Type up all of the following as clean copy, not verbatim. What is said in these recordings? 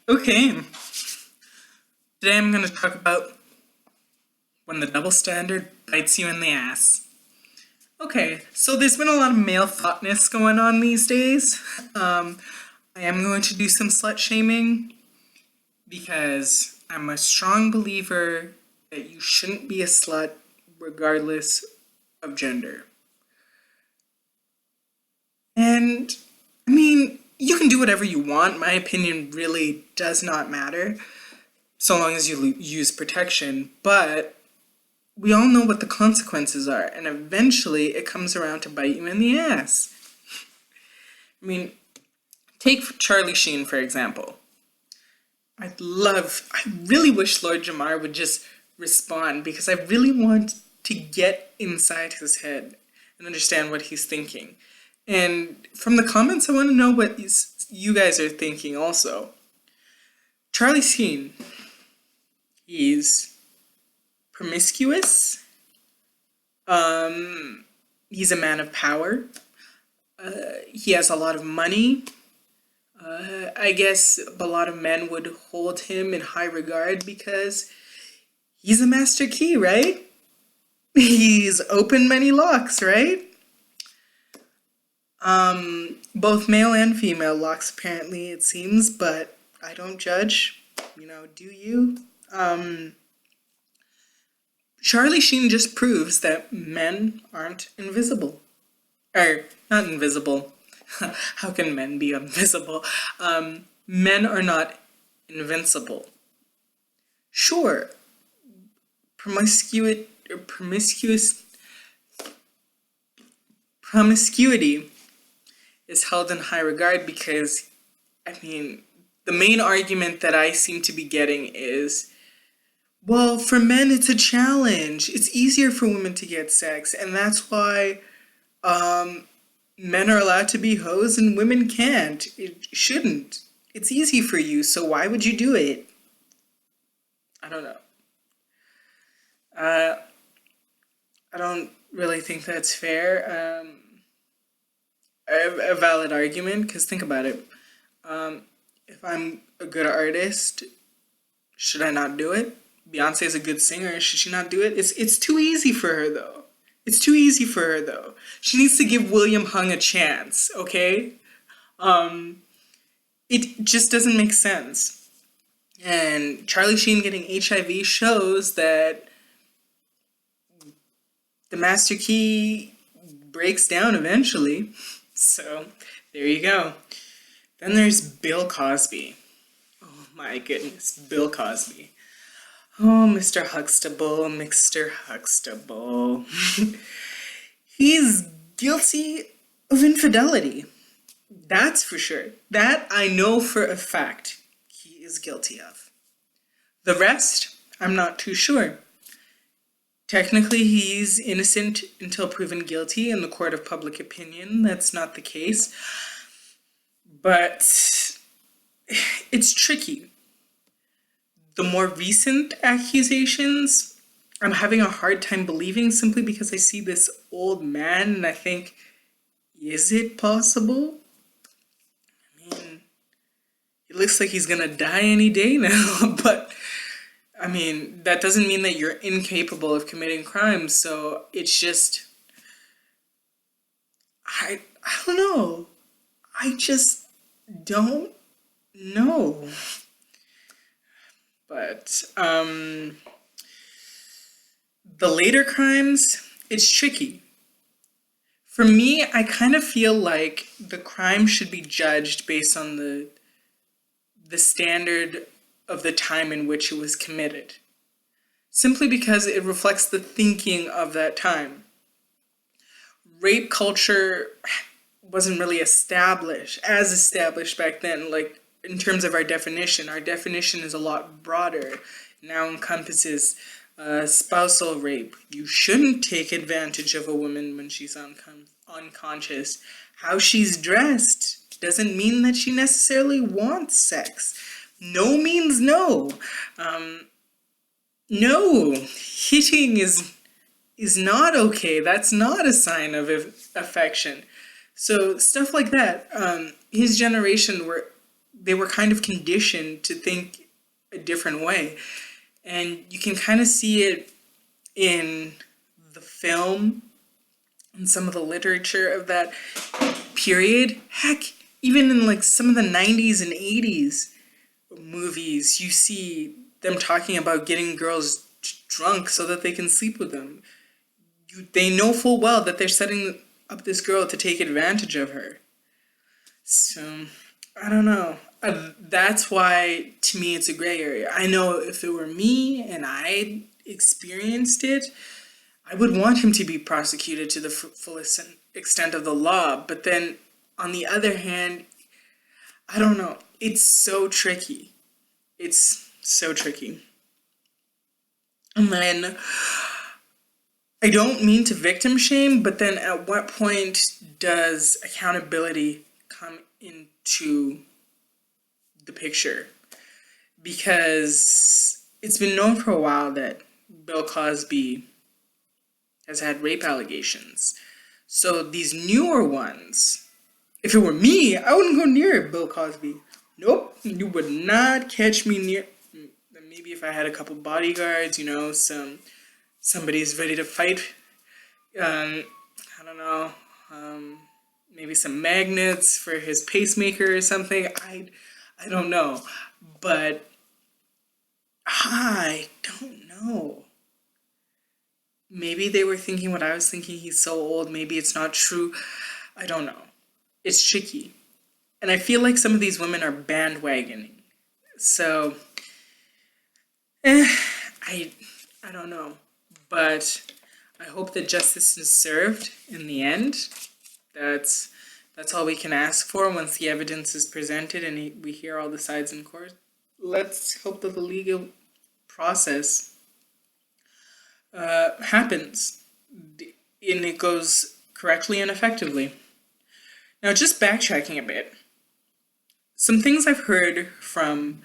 Okay, today I'm going to talk about when the double standard bites you in the ass. Okay, so there's been a lot of male thoughtness going on these days. I am going to do some slut shaming because I'm a strong believer that you shouldn't be a slut regardless of gender. And, I mean, you can do whatever you want. My opinion really does not matter, so long as you use protection. But we all know what the consequences are, and eventually it comes around to bite you in the ass. I mean, take Charlie Sheen, for example. I really wish Lord Jamar would just respond because I really want to get inside his head and understand what he's thinking. And from the comments, I want to know what you guys are thinking also. Charlie Sheen, he's promiscuous. He's a man of power. He has a lot of money. I guess a lot of men would hold him in high regard because he's a master key, right? He's opened many locks, right? Both male and female locks, apparently, it seems, but I don't judge. Do you? Charlie Sheen just proves that men aren't invisible. Or, not invisible. How can men be invisible? Men are not invincible. Sure, promiscuity is held in high regard because, the main argument that I seem to be getting is, well, for men it's a challenge. It's easier for women to get sex, and that's why men are allowed to be hoes and women can't. It shouldn't. It's easy for you, so why would you do it? I don't know. I don't really think that's fair. A valid argument, because think about it. If I'm a good artist, should I not do it? Beyonce is a good singer, should she not do it? It's too easy for her, though. It's too easy for her, though. She needs to give William Hung a chance, okay? It just doesn't make sense. And Charlie Sheen getting HIV shows that the master key breaks down eventually. So, there you go. Then there's Bill Cosby. Oh my goodness, Bill Cosby. Oh, Mr. Huxtable, Mr. Huxtable. He's guilty of infidelity. That's for sure. That I know for a fact he is guilty of. The rest, I'm not too sure. Technically, he's innocent until proven guilty in the court of public opinion. That's not the case. But it's tricky. The more recent accusations, I'm having a hard time believing simply because I see this old man and I think, is it possible? It looks like he's gonna die any day now, but that doesn't mean that you're incapable of committing crimes, so it's just, I don't know. I just don't know. But, the later crimes, it's tricky. For me, I kind of feel like the crime should be judged based on the standard of the time in which it was committed. Simply because it reflects the thinking of that time. Rape culture wasn't really established back then, like in terms of our definition. Our definition is a lot broader. It now encompasses spousal rape. You shouldn't take advantage of a woman when she's unconscious. How she's dressed doesn't mean that she necessarily wants sex. No means no. No, hitting is not okay. That's not a sign of affection. So stuff like that. His generation they were kind of conditioned to think a different way. And you can kind of see it in the film and some of the literature of that period. Heck, even in like some of the 90s and 80s movies, you see them talking about getting girls drunk so that they can sleep with them. They know full well that they're setting up this girl to take advantage of her. So, I don't know. That's why, to me, it's a gray area. I know if it were me and I experienced it, I would want him to be prosecuted to the fullest extent of the law. But then, on the other hand, I don't know. It's so tricky. It's so tricky. And then, I don't mean to victim shame, but then at what point does accountability come into the picture? Because it's been known for a while that Bill Cosby has had rape allegations. So these newer ones, if it were me, I wouldn't go near Bill Cosby. Nope, you would not catch me near. Maybe if I had a couple bodyguards, somebody's ready to fight. I don't know. Maybe some magnets for his pacemaker or something. I don't know. But I don't know. Maybe they were thinking what I was thinking. He's so old. Maybe it's not true. I don't know. It's tricky. And I feel like some of these women are bandwagoning. So, I don't know. But I hope that justice is served in the end. That's all we can ask for once the evidence is presented and we hear all the sides in court. Let's hope that the legal process happens and it goes correctly and effectively. Now, just backtracking a bit, some things I've heard from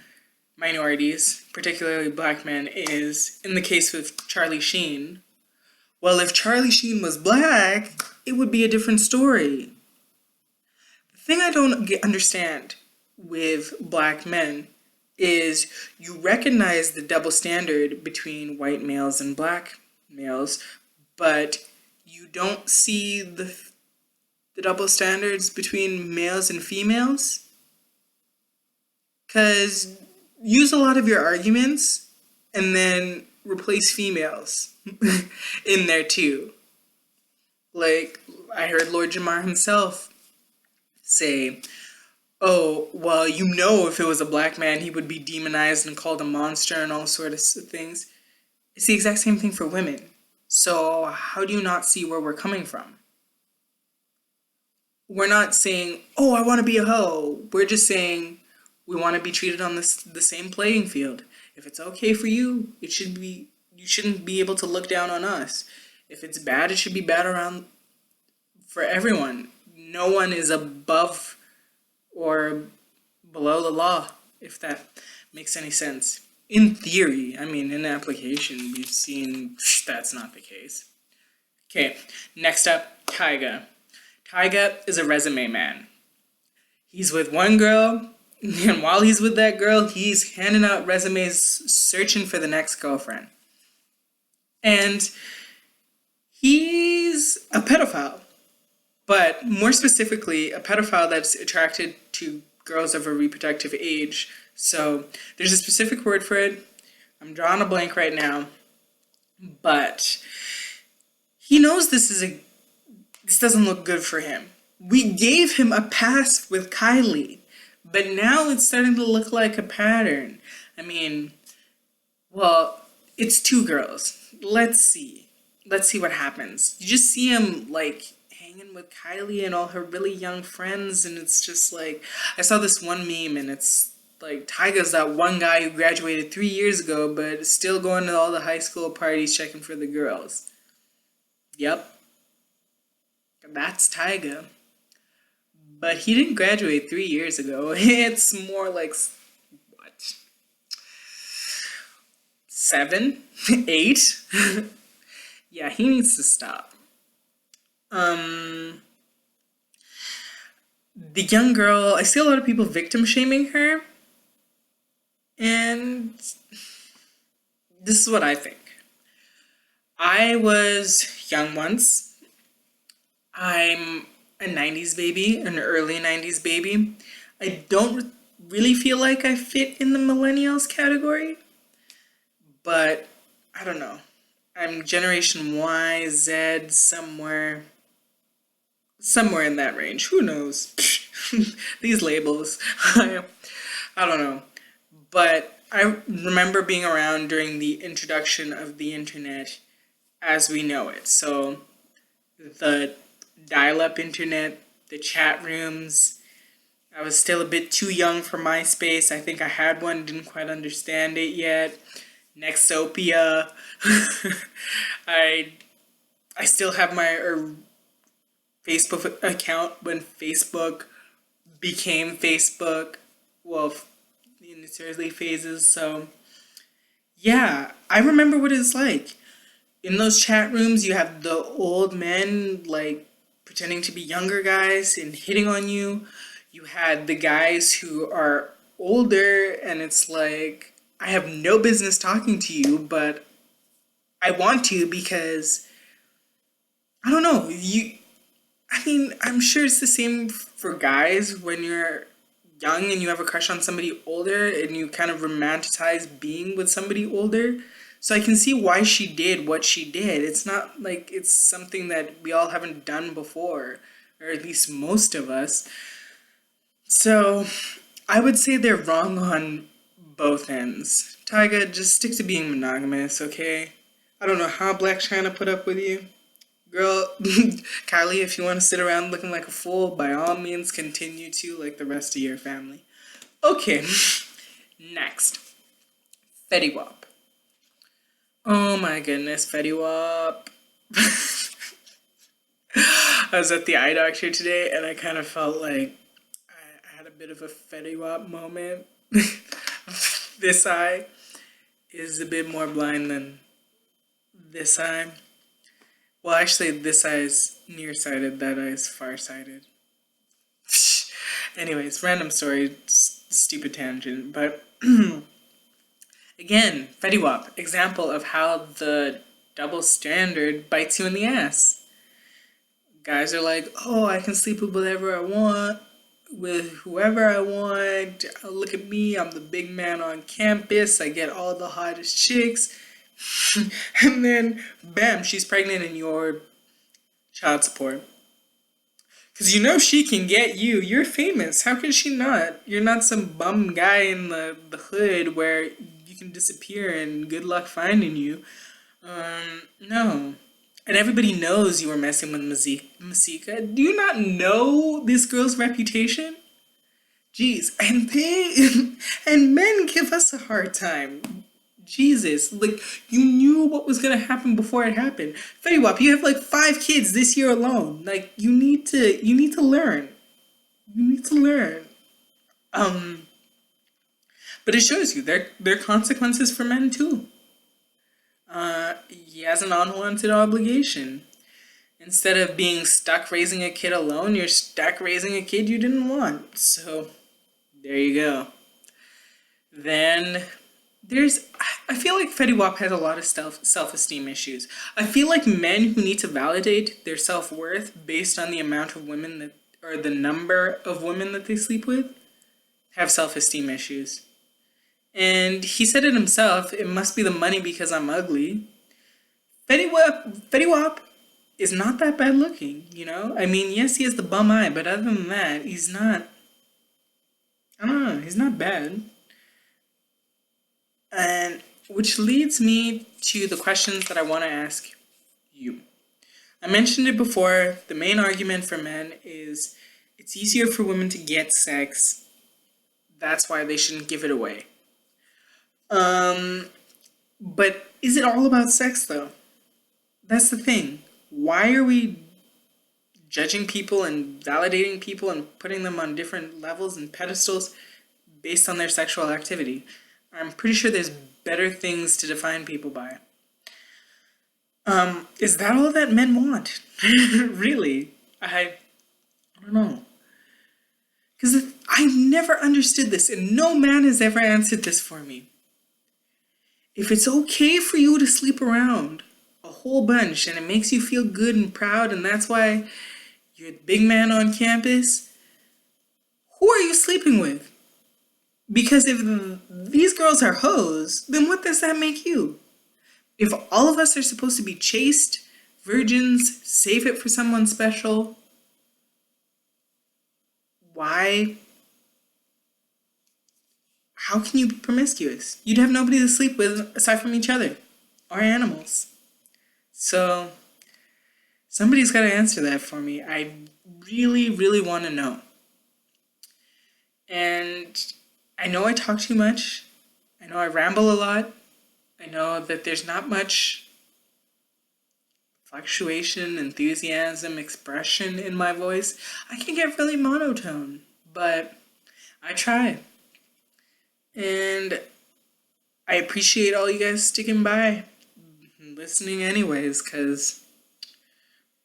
minorities, particularly black men, is in the case with Charlie Sheen. Well, if Charlie Sheen was black, it would be a different story. The thing I don't understand with black men is you recognize the double standard between white males and black males, but you don't see the double standards between males and females? Because use a lot of your arguments and then replace females in there too. Like, I heard Lord Jamar himself say, oh, well, if it was a black man, he would be demonized and called a monster and all sorts of things. It's the exact same thing for women. So how do you not see where we're coming from? We're not saying, oh, I want to be a hoe. We're just saying we want to be treated on the same playing field. If it's okay for you, you shouldn't be able to look down on us. If it's bad, it should be bad around for everyone. No one is above or below the law, if that makes any sense. In theory, in application, we've seen that's not the case. Okay, next up, Tyga. Tyga is a resume man. He's with one girl, and while he's with that girl, he's handing out resumes, searching for the next girlfriend. And he's a pedophile. But more specifically, a pedophile that's attracted to girls of a reproductive age. So there's a specific word for it. I'm drawing a blank right now. But he knows this doesn't look good for him. We gave him a pass with Kylie, but now it's starting to look like a pattern. It's two girls. Let's see what happens. You just see him hanging with Kylie and all her really young friends, and it's just like, I saw this one meme and it's like Tyga's that one guy who graduated 3 years ago but is still going to all the high school parties checking for the girls. Yep. That's Tyga. But he didn't graduate 3 years ago. It's more like, 7? 8? Yeah, he needs to stop. The young girl, I see a lot of people victim shaming her, and this is what I think. I was young once. I'm a 90s baby, an early 90s baby. I don't really feel like I fit in the millennials category, but I don't know. I'm Generation Y, Z, somewhere in that range. Who knows? These labels. I don't know. But I remember being around during the introduction of the internet as we know it. So the dial-up internet, the chat rooms. I was still a bit too young for MySpace. I think I had one, didn't quite understand it yet. Nexopia. I I still have my Facebook account when Facebook became Facebook. Well, in its early phases. So yeah, I remember what it's like. In those chat rooms, you have the old men like pretending to be younger guys and hitting on you. You had the guys who are older, and it's like, I have no business talking to you, but I want to because I don't know. I mean, I'm sure it's the same for guys when you're young and you have a crush on somebody older and you kind of romanticize being with somebody older. So I can see why she did what she did. It's not like it's something that we all haven't done before, or at least most of us. So I would say they're wrong on both ends. Tyga, just stick to being monogamous, okay? I don't know how Black China put up with you. Girl, Kylie, if you want to sit around looking like a fool, by all means continue to, like the rest of your family. Okay, next. Fetty Wap. Oh my goodness, Fetty Wap. I was at the eye doctor today and I kind of felt like I had a bit of a Fetty Wap moment. This eye is a bit more blind than this eye. Well, actually, this eye is nearsighted, that eye is farsighted. Anyways, random story, stupid tangent. But again, Fetty Wap, example of how the double standard bites you in the ass. Guys are like, oh, I can sleep with whatever I want, with whoever I want. Look at me, I'm the big man on campus. I get all the hottest chicks. And then, bam, she's pregnant and you're child support. Because you know she can get you. You're famous. How can she not? You're not some bum guy in the hood where you can disappear and good luck finding you. No. And everybody knows you were messing with Masika. Do you not know this girl's reputation? Jeez. And they and men give us a hard time. Jesus, like, you knew what was gonna happen before it happened. Fetty Wap, you have like 5 kids this year alone. Like, you need to learn. You need to learn. Um, but it shows you there are consequences for men too. He has an unwanted obligation. Instead of being stuck raising a kid alone, you're stuck raising a kid you didn't want. So, there you go. Then there's I feel like Fetty Wap has a lot of self-esteem issues. I feel like men who need to validate their self-worth based on the amount of women that or the number of women that they sleep with have self-esteem issues. And he said it himself, it must be the money because I'm ugly. Fetty Wap is not that bad looking, you know? I mean, yes, he has the bum eye, but other than that, he's not I don't know, he's not bad. And which leads me to the questions that I want to ask you. I mentioned it before, the main argument for men is it's easier for women to get sex. That's why they shouldn't give it away. But is it all about sex though? That's the thing. Why are we judging people and validating people and putting them on different levels and pedestals based on their sexual activity? I'm pretty sure there's better things to define people by. Is that all that men want? Really? I don't know. Because I've never understood this, and no man has ever answered this for me. If it's okay for you to sleep around a whole bunch and it makes you feel good and proud, and that's why you're the big man on campus, who are you sleeping with? Because if these girls are hoes, then what does that make you? If all of us are supposed to be chaste, virgins, save it for someone special, why? How can you be promiscuous? You'd have nobody to sleep with aside from each other or animals. So, somebody's got to answer that for me. I really, really want to know. And I know I talk too much. I know I ramble a lot. I know that there's not much fluctuation, enthusiasm, expression in my voice. I can get really monotone, but I try. And I appreciate all you guys sticking by, listening anyways, because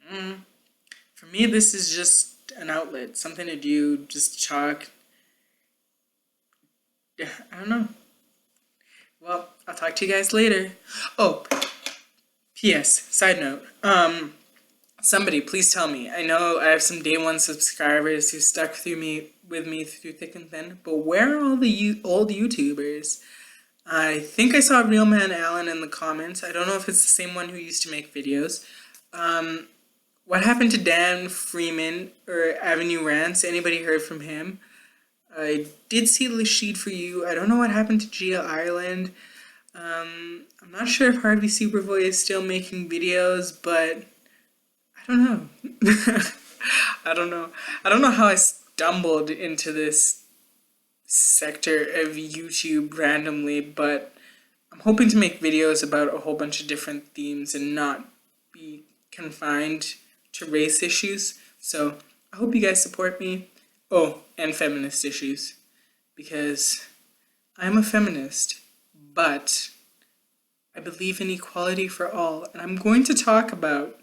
for me this is just an outlet, something to do, just talk. I don't know. Well, I'll talk to you guys later. Oh, P.S. Side note. Somebody, please tell me. I know I have some day one subscribers who stuck with me through thick and thin, but where are all the old YouTubers? I think I saw Real Man Allen in the comments. I don't know if it's the same one who used to make videos. What happened to Dan Freeman or Avenue Rants? Anybody heard from him? I did see Lashid For You. I don't know what happened to Gia Ireland. I'm not sure if Harvey Superboy is still making videos, but I don't know. I don't know. I don't know how I stumbled into this sector of YouTube randomly, but I'm hoping to make videos about a whole bunch of different themes and not be confined to race issues. So I hope you guys support me. Oh, and feminist issues, because I'm a feminist, but I believe in equality for all, and I'm going to talk about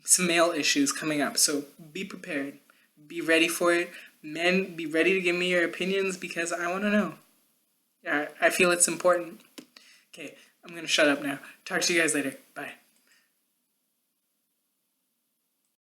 some male issues coming up, so be prepared. Be ready for it. Men, be ready to give me your opinions, because I want to know. Yeah, I feel it's important. Okay, I'm going to shut up now. Talk to you guys later.